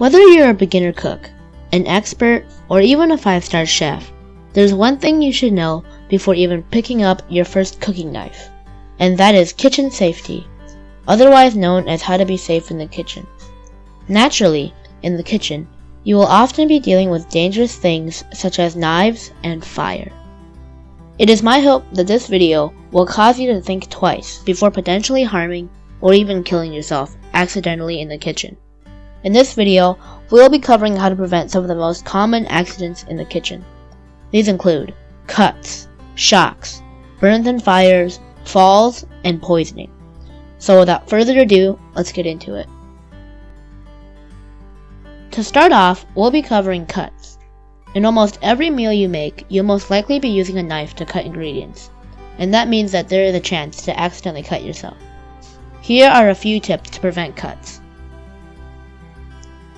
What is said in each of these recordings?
Whether you're a beginner cook, an expert, or even a 5-star chef, there's one thing you should know before even picking up your first cooking knife, and that is kitchen safety, otherwise known as how to be safe in the kitchen. Naturally, in the kitchen, you will often be dealing with dangerous things such as knives and fire. It is my hope that this video will cause you to think twice before potentially harming or even killing yourself accidentally in the kitchen. In this video, we will be covering how to prevent some of the most common accidents in the kitchen. These include cuts, shocks, burns and fires, falls, and poisoning. So without further ado, let's get into it. To start off, we'll be covering cuts. In almost every meal you make, you'll most likely be using a knife to cut ingredients, and that means that there is a chance to accidentally cut yourself. Here are a few tips to prevent cuts.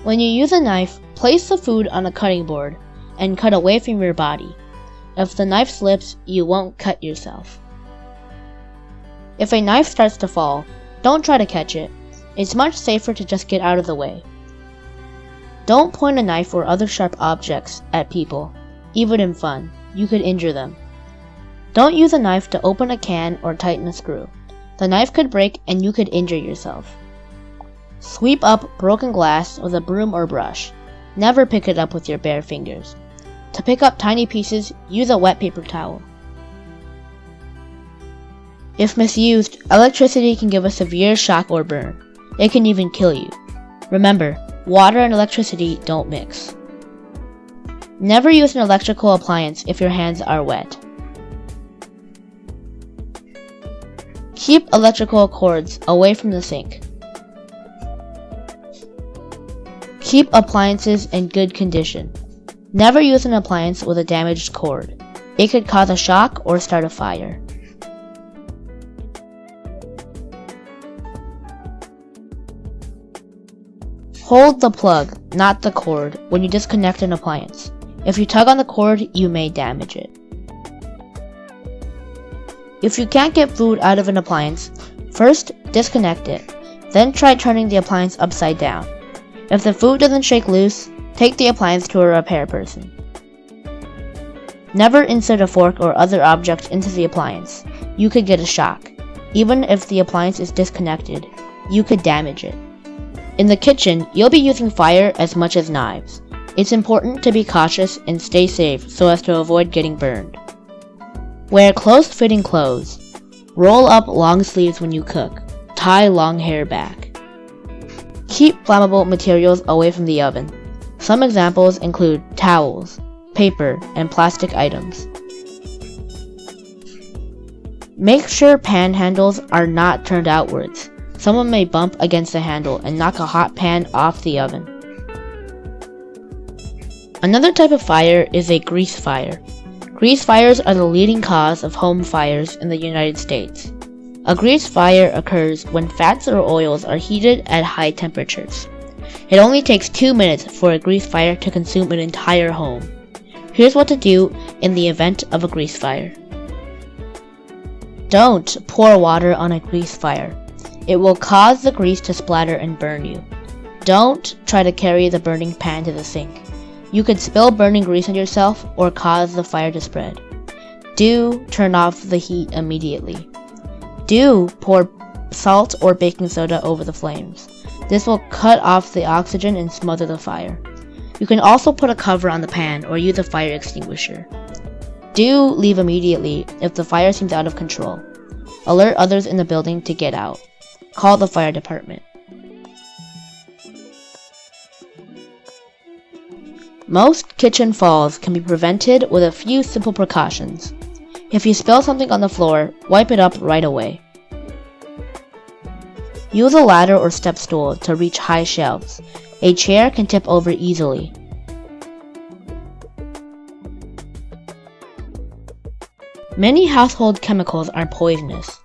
When you use a knife, place the food on a cutting board and cut away from your body. If the knife slips, you won't cut yourself. If a knife starts to fall, don't try to catch it. It's much safer to just get out of the way. Don't point a knife or other sharp objects at people, even in fun. You could injure them. Don't use a knife to open a can or tighten a screw. The knife could break and you could injure yourself. Sweep up broken glass with a broom or brush. Never pick it up with your bare fingers. To pick up tiny pieces, use a wet paper towel. If misused, electricity can give a severe shock or burn. It can even kill you. Remember, water and electricity don't mix. Never use an electrical appliance if your hands are wet. Keep electrical cords away from the sink. Keep appliances in good condition. Never use an appliance with a damaged cord. It could cause a shock or start a fire. Hold the plug, not the cord, when you disconnect an appliance. If you tug on the cord, you may damage it. If you can't get food out of an appliance, first disconnect it, then try turning the appliance upside down. If the food doesn't shake loose, take the appliance to a repair person. Never insert a fork or other object into the appliance. You could get a shock. Even if the appliance is disconnected, you could damage it. In the kitchen, you'll be using fire as much as knives. It's important to be cautious and stay safe so as to avoid getting burned. Wear close-fitting clothes. Roll up long sleeves when you cook. Tie long hair back. Keep flammable materials away from the oven. Some examples include towels, paper, and plastic items. Make sure pan handles are not turned outwards. Someone may bump against the handle and knock a hot pan off the oven. Another type of fire is a grease fire. Grease fires are the leading cause of home fires in the United States. A grease fire occurs when fats or oils are heated at high temperatures. It only takes 2 minutes for a grease fire to consume an entire home. Here's what to do in the event of a grease fire. Don't pour water on a grease fire. It will cause the grease to splatter and burn you. Don't try to carry the burning pan to the sink. You could spill burning grease on yourself or cause the fire to spread. Do turn off the heat immediately. Do pour salt or baking soda over the flames. This will cut off the oxygen and smother the fire. You can also put a cover on the pan or use a fire extinguisher. Do leave immediately if the fire seems out of control. Alert others in the building to get out. Call the fire department. Most kitchen falls can be prevented with a few simple precautions. If you spill something on the floor, wipe it up right away. Use a ladder or step stool to reach high shelves. A chair can tip over easily. Many household chemicals are poisonous.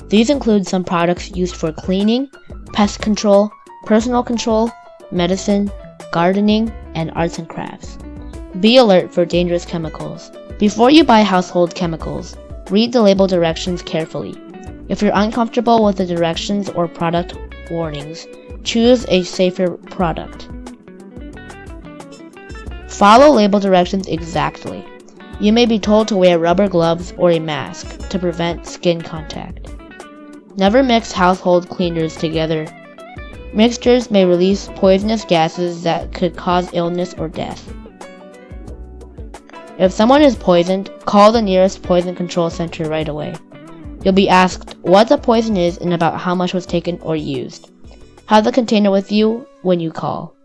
These include some products used for cleaning, pest control, personal control, medicine, gardening, and arts and crafts. Be alert for dangerous chemicals. Before you buy household chemicals, read the label directions carefully. If you're uncomfortable with the directions or product warnings, choose a safer product. Follow label directions exactly. You may be told to wear rubber gloves or a mask to prevent skin contact. Never mix household cleaners together. Mixtures may release poisonous gases that could cause illness or death. If someone is poisoned, call the nearest poison control center right away. You'll be asked what the poison is and about how much was taken or used. Have the container with you when you call.